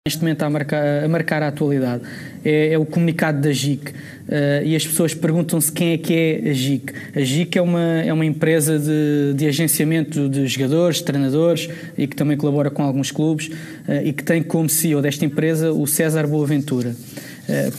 neste momento a marcar a atualidade. É o comunicado da JIC, e as pessoas perguntam-se quem é que é a JIC. A JIC é uma empresa de agenciamento de jogadores, treinadores, e que também colabora com alguns clubes, e que tem como CEO desta empresa o César Boaventura.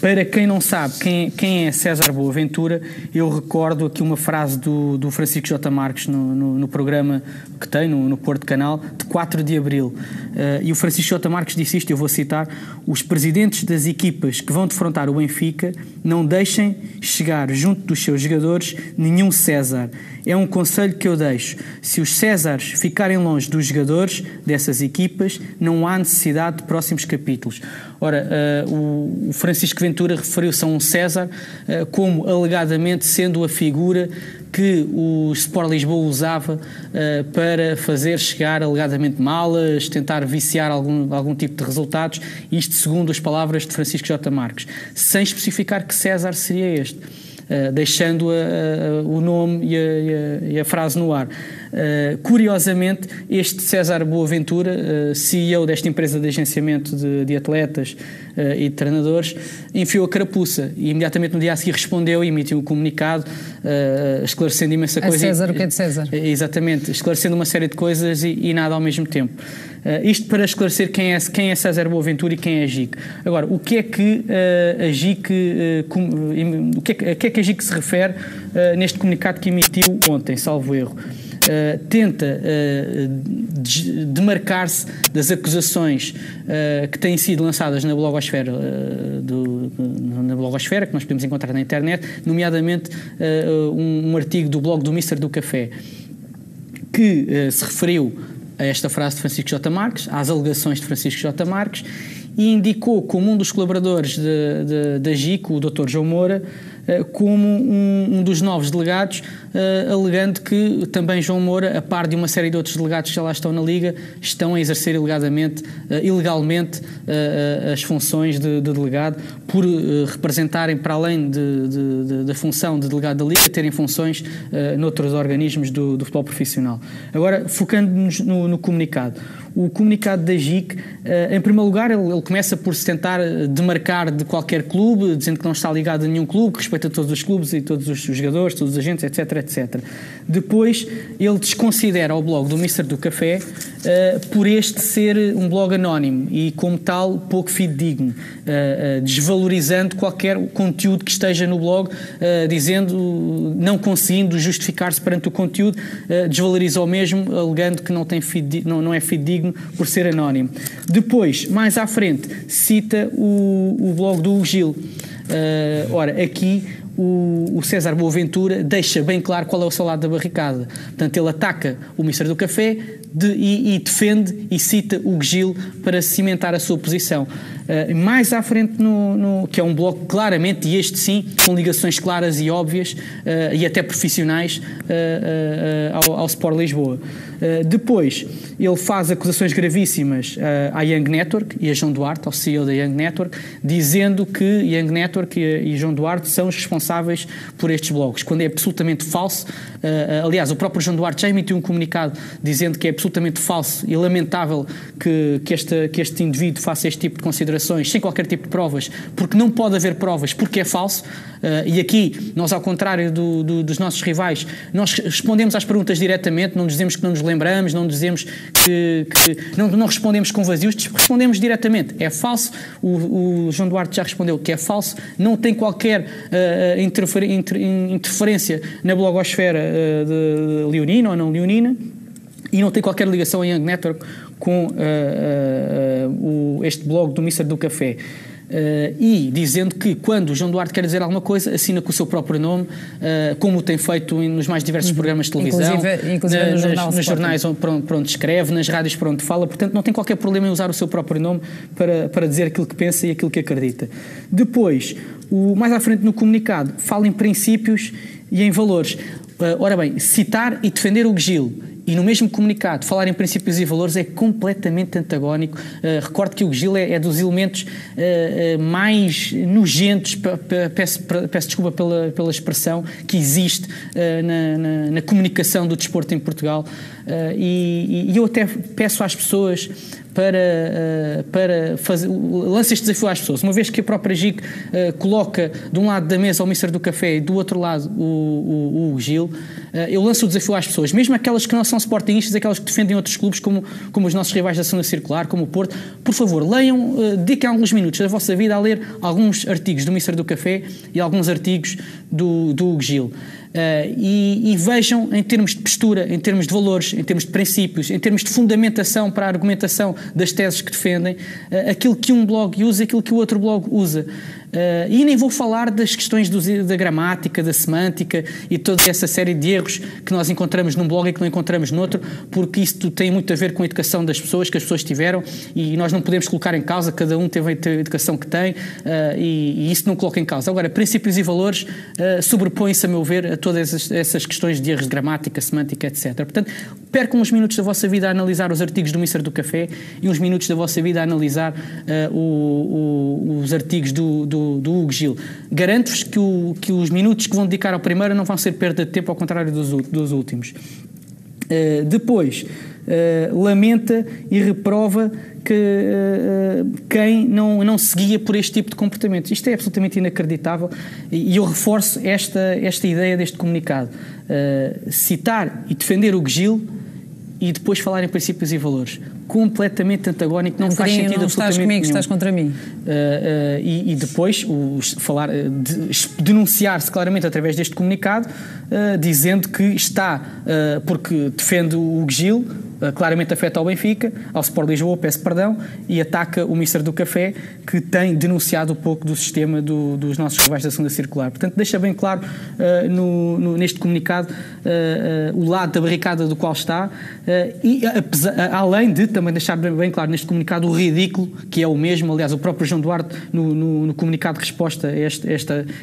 Para quem não sabe quem é César Boaventura, eu recordo aqui uma frase do Francisco J. Marques no programa que tem no Porto Canal, de 4 de abril. E o Francisco J. Marques disse isto, eu vou citar: os presidentes das equipas que vão defrontar o Benfica não deixem chegar junto dos seus jogadores nenhum César. É um conselho que eu deixo. Se os Césares ficarem longe dos jogadores dessas equipas, não há necessidade de próximos capítulos. Ora, o Francisco Ventura referiu-se a um César como alegadamente sendo a figura que o Sport Lisboa usava para fazer chegar alegadamente malas, tentar viciar algum tipo de resultados, isto segundo as palavras de Francisco J. Marques, sem especificar que César seria este. Deixando o nome e a frase no ar. Curiosamente, este César Boaventura, CEO desta empresa de agenciamento de atletas e de treinadores, enfiou a carapuça e imediatamente no dia a seguir respondeu e emitiu um comunicado esclarecendo imensa coisa. César, o que é de César? Exatamente, esclarecendo uma série de coisas e nada ao mesmo tempo. Isto para esclarecer quem é César Boaventura e quem é a JIC. Agora, o que é que a JIC a que é que a JIC se refere neste comunicado que emitiu ontem, salvo erro? Tenta demarcar-se das acusações que têm sido lançadas na blogosfera, que nós podemos encontrar na internet, nomeadamente um artigo do blog do Mister do Café, que se referiu a esta frase de Francisco J. Marques, às alegações de Francisco J. Marques, e indicou como um dos colaboradores da JIC, o Dr. João Moura, como um dos novos delegados, alegando que também João Moura, a par de uma série de outros delegados que já lá estão na Liga, estão a exercer ilegalmente as funções de delegado, por representarem, para além da função de delegado da Liga, terem funções noutros organismos do futebol profissional. Agora, focando-nos no comunicado. O comunicado da JIC, em primeiro lugar, ele começa por se tentar demarcar de qualquer clube, dizendo que não está ligado a nenhum clube, que respeita todos os clubes e todos os jogadores, todos os agentes, etc, etc. Depois, ele desconsidera o blog do Mister do Café por este ser um blog anónimo e, como tal, pouco fidedigno, desvalorizando qualquer conteúdo que esteja no blog, não conseguindo justificar-se perante o conteúdo, desvaloriza o mesmo, alegando que não é fidedigno por ser anónimo. Depois, mais à frente, cita o blog do Gil. Ora, aqui o César Boaventura deixa bem claro qual é o seu lado da barricada. Portanto, ele ataca o Mister do Café e defende e cita o Gil para cimentar a sua posição. Mais à frente, que é um blog claramente, e este sim, com ligações claras e óbvias e até profissionais ao Sport Lisboa. Depois, ele faz acusações gravíssimas à Young Network e a João Duarte, ao CEO da Young Network, dizendo que Young Network e João Duarte são os responsáveis por estes blogs, quando é absolutamente falso. Aliás, o próprio João Duarte já emitiu um comunicado dizendo que é absolutamente falso e lamentável que este indivíduo faça este tipo de considerações sem qualquer tipo de provas, porque não pode haver provas, porque é falso. E aqui, nós, ao contrário dos nossos rivais, nós respondemos às perguntas diretamente, não dizemos que não nos lembramos, não dizemos que não respondemos com vazios, respondemos diretamente. É falso. O João Duarte já respondeu que é falso, não tem qualquer interferência na blogosfera de leonina ou não leonina, e não tem qualquer ligação a Young Network com este blog do Mister do Café. E dizendo que quando o João Duarte quer dizer alguma coisa, assina com o seu próprio nome, como tem feito nos mais diversos programas de televisão, inclusive nos jornais por onde escreve, nas rádios por onde fala. Portanto, não tem qualquer problema em usar o seu próprio nome para dizer aquilo que pensa e aquilo que acredita. Depois, mais à frente no comunicado, fala em princípios e em valores. Ora bem, citar e defender o Gil e no mesmo comunicado falar em princípios e valores é completamente antagónico. Recordo que o Gil é dos elementos mais nojentos, peço desculpa pela expressão, que existe na comunicação do desporto em Portugal. E eu até peço às pessoas para fazer, lança este desafio às pessoas, uma vez que a própria JIC coloca de um lado da mesa o Mister do Café e do outro lado o Gil, eu lanço o desafio às pessoas, mesmo aquelas que não são sportingistas, aquelas que defendem outros clubes como os nossos rivais da segunda circular, como o Porto, por favor, leiam, dediquem alguns minutos da vossa vida a ler alguns artigos do Mister do Café e alguns artigos do Gil. E vejam, em termos de postura, em termos de valores, em termos de princípios, em termos de fundamentação para a argumentação das teses que defendem, aquilo que um blog usa e aquilo que o outro blog usa. E nem vou falar das questões da gramática, da semântica e toda essa série de erros que nós encontramos num blog e que não encontramos noutro, porque isso tem muito a ver com a educação das pessoas, que as pessoas tiveram, e nós não podemos colocar em causa, cada um teve a educação que tem, e isso não coloca em causa. Agora, princípios e valores sobrepõem-se, a meu ver, a todas essas questões de erros de gramática, semântica, etc. Portanto, percam uns minutos da vossa vida a analisar os artigos do Mister do Café e uns minutos da vossa vida a analisar os artigos do Hugo Gil. Garanto-vos que os minutos que vão dedicar ao primeiro não vão ser perda de tempo, ao contrário dos últimos. Depois, lamenta e reprova quem não seguia por este tipo de comportamentos. Isto é absolutamente inacreditável e eu reforço esta ideia deste comunicado. Citar e defender o Gil e depois falar em princípios e valores. Completamente antagónico, não faz sentido absolutamente estás comigo, nenhum. Estás contra mim. E depois denunciar-se claramente através deste comunicado, dizendo que está, porque defende o Gil, claramente afeta ao Benfica, ao Sport Lisboa, peço perdão, e ataca o Mister do Café, que tem denunciado um pouco do sistema dos nossos rivais da segunda circular. Portanto, deixa bem claro neste comunicado o lado da barricada do qual está, e além de também deixar bem claro neste comunicado o ridículo, que é o mesmo. Aliás, o próprio João Duarte, no comunicado de resposta a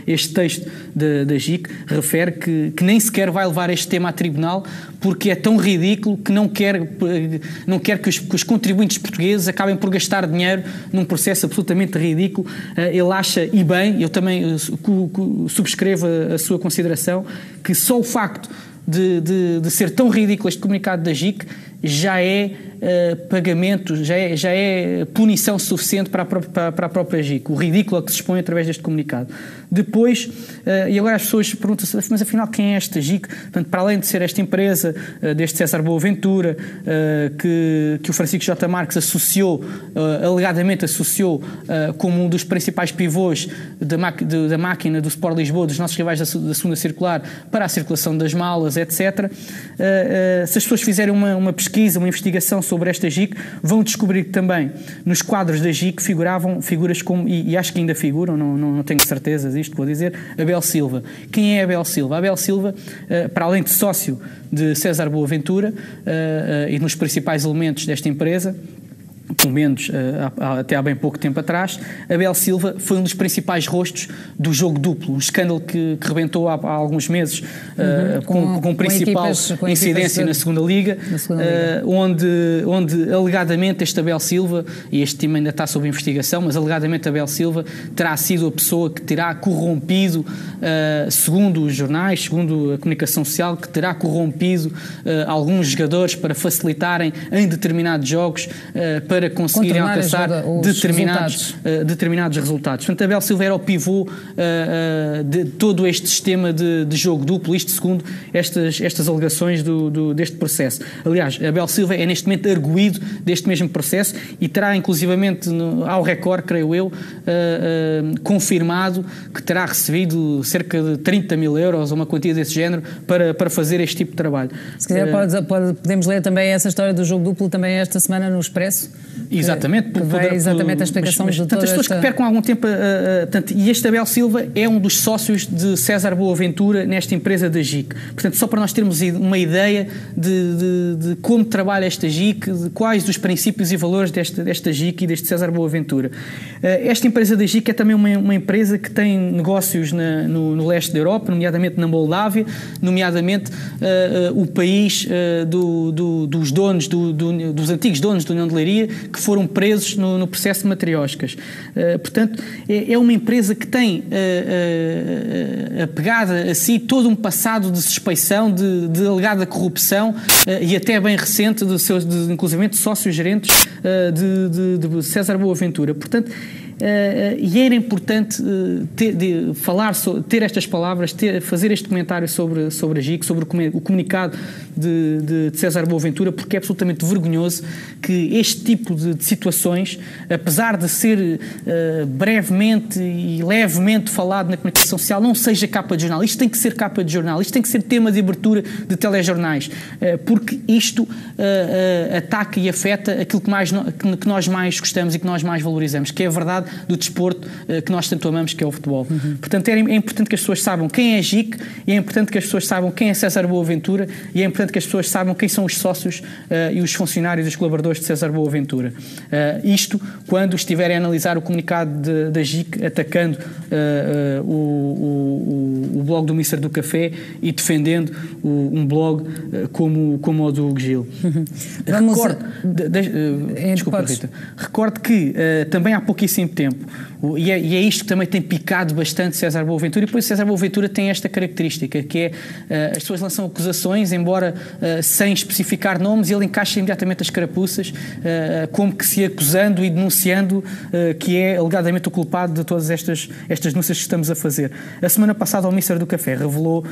este texto da JIC, refere que nem sequer vai levar este tema a tribunal, porque é tão ridículo que não quer que os contribuintes portugueses acabem por gastar dinheiro num processo absolutamente ridículo. Ele acha, e bem, eu também subscrevo a sua consideração, que só o facto de ser tão ridículo este comunicado da JIC já é pagamento, já é punição suficiente para a própria JIC, o ridículo a que se expõe através deste comunicado. Depois, e agora as pessoas perguntam-se, mas afinal quem é esta JIC? Portanto, para além de ser esta empresa deste César Boaventura, que o Francisco J. Marques alegadamente associou como um dos principais pivôs da máquina do Sport Lisboa, dos nossos rivais da segunda circular, para a circulação das malas, etc. Se as pessoas fizerem uma pesquisa, uma investigação sobre esta JIC, vão descobrir que também nos quadros da JIC figuravam figuras como, e acho que ainda figuram, não tenho certeza disto, vou dizer, Abel Silva. Quem é Abel Silva? Abel Silva, para além de sócio de César Boaventura e nos principais elementos desta empresa, pelo menos até há bem pouco tempo atrás, Abel Silva foi um dos principais rostos do jogo duplo, um escândalo que rebentou há alguns meses, com principal incidência na segunda Liga, onde alegadamente este Abel Silva, e este time ainda está sob investigação, mas alegadamente Abel Silva terá sido a pessoa que terá corrompido, segundo os jornais, segundo a comunicação social, que terá corrompido alguns jogadores para facilitarem em determinados jogos, para conseguirem alcançar determinados resultados. Portanto, Abel Silva era o pivô de todo este sistema de jogo duplo, isto segundo estas alegações deste processo. Aliás, Abel Silva é neste momento arguido deste mesmo processo e terá inclusivamente ao Record, creio eu, confirmado que terá recebido cerca de 30 mil euros ou uma quantia desse género para fazer este tipo de trabalho. Se quiser podemos ler também essa história do jogo duplo também esta semana no Expresso. Exatamente. Que veio exatamente a explicação de toda as pessoas que percam algum tempo... e este Abel Silva é um dos sócios de César Boaventura nesta empresa da JIC. Portanto, só para nós termos uma ideia de como trabalha esta JIC, de quais os princípios e valores desta JIC e deste César Boaventura. Esta empresa da JIC é também uma empresa que tem negócios no leste da Europa, nomeadamente na Moldávia, nomeadamente o país dos donos, dos antigos donos da União de Leiria, que foram presos no processo de Matrioscas. Portanto, é uma empresa que tem apegada a si todo um passado de suspeição, de alegada corrupção e até bem recente, inclusive de sócios-gerentes de César Boaventura. Portanto, e era importante ter estas palavras, fazer este comentário sobre a JIC, sobre o comunicado de César Boaventura, porque é absolutamente vergonhoso que este tipo de situações, apesar de ser brevemente e levemente falado na comunicação social, não seja capa de jornal. Isto tem que ser capa de jornal, isto tem que ser tema de abertura de telejornais, porque isto ataca e afeta aquilo que nós mais gostamos e que nós mais valorizamos, que é a verdade do desporto que nós tanto amamos, que é o futebol. Portanto, é importante que as pessoas saibam quem é a JIC, e é importante que as pessoas saibam quem é César Boaventura, e é importante que as pessoas saibam quem são os sócios e os funcionários e os colaboradores de César Boaventura. Isto quando estiverem a analisar o comunicado da JIC atacando o blog do Mister do Café e defendendo um blog como o do Gil. Desculpa, Rita. Recordo que também há pouquíssimo tempo, e é isto que também tem picado bastante César Boaventura, e depois César Boaventura tem esta característica, que é as pessoas lançam acusações, embora sem especificar nomes, e ele encaixa imediatamente as carapuças, como que se acusando e denunciando que é alegadamente o culpado de todas estas denúncias que estamos a fazer. A semana passada o Mister do Café revelou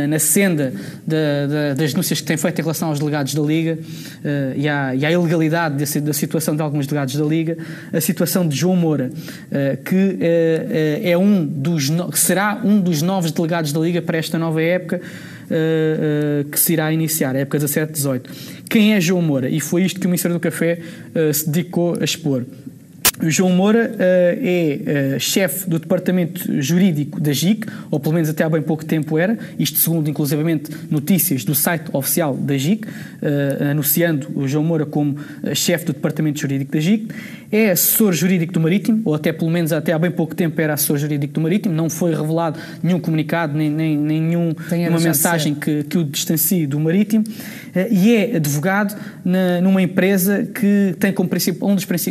na senda das denúncias que tem feito em relação aos delegados da Liga e à ilegalidade da situação de alguns delegados da Liga, a situação de João Moura, que será um dos novos delegados da Liga para esta nova época, que se irá iniciar, a época 17-18. Quem é João Moura? E foi isto que o Ministério do Café se dedicou a expor. O João Moura é chefe do departamento jurídico da JIC, ou pelo menos até há bem pouco tempo era, isto segundo inclusivamente notícias do site oficial da JIC, anunciando o João Moura como chefe do departamento jurídico da JIC. É assessor jurídico do Marítimo, ou até pelo menos até há bem pouco tempo era assessor jurídico do Marítimo, não foi revelado nenhum comunicado, nem nenhuma mensagem que o distancie do Marítimo, e é advogado numa empresa que tem como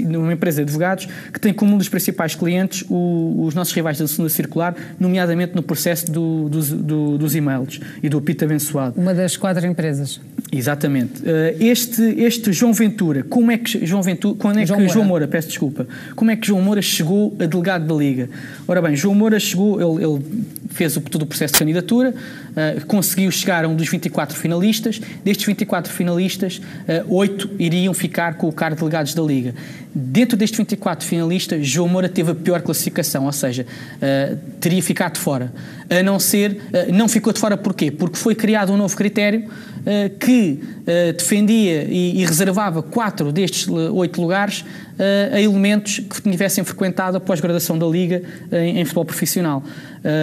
numa empresa de advogados que tem como um dos principais clientes os nossos rivais da segunda circular, nomeadamente no processo dos e-mails e do apito abençoado. Uma das 4 empresas. Exatamente. Este João Ventura, como é que João Moura, peço desculpa, como é que João Moura chegou a delegado da Liga? Ora bem, João Moura chegou, ele fez todo o processo de candidatura, conseguiu chegar a um dos 24 finalistas. Destes 24 finalistas, 8 iriam ficar com o cargo de delegados da Liga. Dentro destes 24 finalistas, João Moura teve a pior classificação, ou seja, teria ficado de fora. A não ser, não ficou de fora porquê? Porque foi criado um novo critério que defendia e reservava 4 destes 8 lugares a elementos que tivessem frequentado a pós-graduação da Liga em futebol profissional.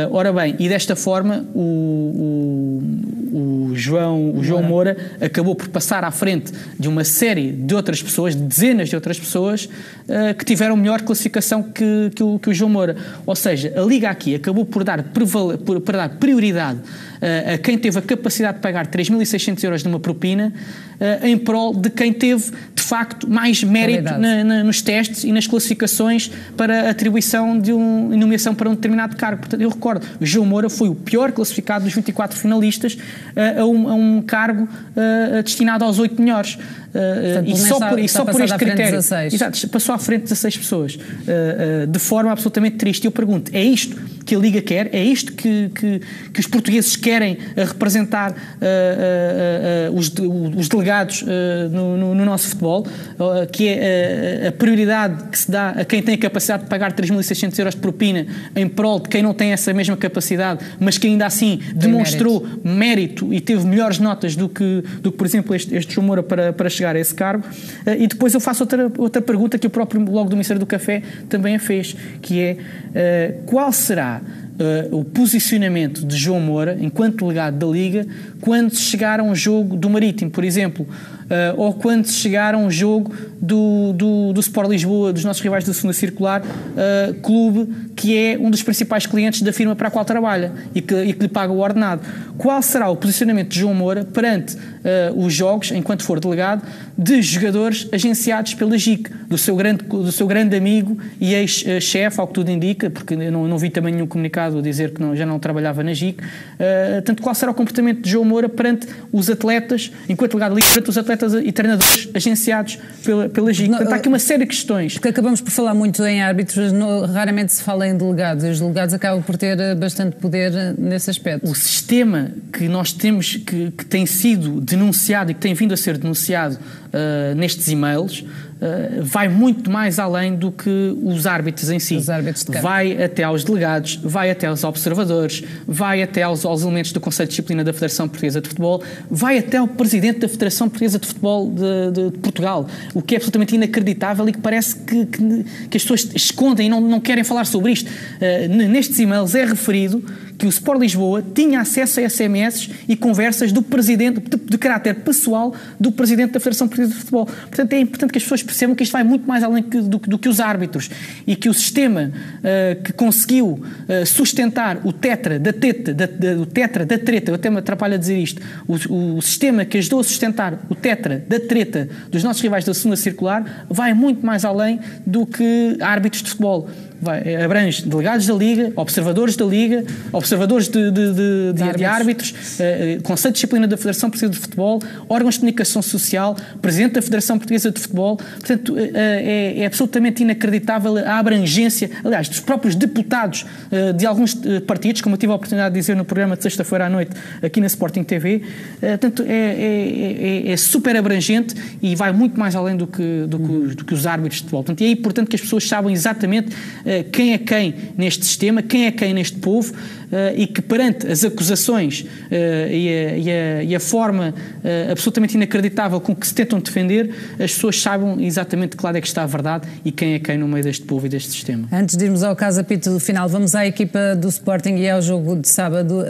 Ora bem, e desta forma o João Moura acabou por passar à frente de uma série de outras pessoas, de dezenas de outras pessoas, que tiveram melhor classificação que o João Moura. Ou seja, a Liga aqui acabou por dar prioridade a quem teve a capacidade de pagar 3.600 euros de uma propina, em prol de quem teve, de facto, mais mérito nos testes e nas classificações para a atribuição de uma nomeação para um determinado cargo. Portanto, eu recordo, o João Moura foi o pior classificado dos 24 finalistas a um cargo destinado aos 8 melhores. Portanto, e só por este critério, exato, passou à frente de 16 pessoas, de forma absolutamente triste. Eu pergunto, é isto que a Liga quer? É isto que os portugueses querem representar os delegados no nosso futebol, que é a prioridade que se dá a quem tem a capacidade de pagar 3.600 euros de propina em prol de quem não tem essa mesma capacidade, mas que ainda assim demonstrou mérito e teve melhores notas do que por exemplo, este João Moura para chegar a esse cargo. E depois eu faço outra pergunta que o próprio blog do Ministério do Café também a fez, que é qual será o posicionamento de João Moura enquanto delegado da Liga quando chegar a um jogo do Marítimo, por exemplo, ou quando se chegar a um jogo do Sport Lisboa, dos nossos rivais da segunda circular, clube que é um dos principais clientes da firma para a qual trabalha e que lhe paga o ordenado. Qual será o posicionamento de João Moura perante os jogos, enquanto for delegado, de jogadores agenciados pela JIC, do seu grande amigo e ex-chefe, ao que tudo indica, porque eu não vi também nenhum comunicado a dizer que já não trabalhava na JIC. Portanto, qual será o comportamento de João Moura perante os atletas, enquanto delegado livre, perante os atletas e treinadores agenciados pela JIC? Portanto, há aqui uma série de questões. Porque acabamos por falar muito em árbitros, raramente se fala em delegados, e os delegados acabam por ter bastante poder nesse aspecto. O sistema que nós temos, que tem sido denunciado e que tem vindo a ser denunciado nestes e-mails, vai muito mais além do que os árbitros em si. Os árbitros de campo. Vai até aos delegados, vai até aos observadores, vai até aos elementos do Conselho de Disciplina da Federação Portuguesa de Futebol, vai até ao Presidente da Federação Portuguesa de Futebol de Portugal, o que é absolutamente inacreditável e que parece que as pessoas escondem e não querem falar sobre isto. Nestes e-mails é referido que o Sport Lisboa tinha acesso a SMS e conversas do Presidente, de caráter pessoal, do Presidente da Federação Portuguesa de Futebol. Portanto, é importante que as pessoas percebam que isto vai muito mais além do que os árbitros e que o sistema que conseguiu sustentar o tetra da treta, eu até me atrapalho a dizer isto, o sistema que ajudou a sustentar o tetra da treta dos nossos rivais da segunda circular vai muito mais além do que árbitros de futebol. Abrange delegados da Liga, observadores da Liga, observadores de árbitros, Conselho de Disciplina da Federação Portuguesa de Futebol, órgãos de comunicação social, Presidente da Federação Portuguesa de Futebol. Portanto, é absolutamente inacreditável a abrangência, aliás, dos próprios deputados de alguns partidos, como eu tive a oportunidade de dizer no programa de sexta-feira à noite aqui na Sporting TV. Portanto, é super abrangente e vai muito mais além do que os árbitros de futebol. Portanto, é importante que as pessoas saibam exatamente quem é quem neste sistema, quem é quem neste povo, e que perante as acusações e a forma absolutamente inacreditável com que se tentam defender, as pessoas saibam exatamente que lado é que está a verdade e quem é quem no meio deste povo e deste sistema. Antes de irmos ao caso apito do final, vamos à equipa do Sporting e ao jogo de sábado.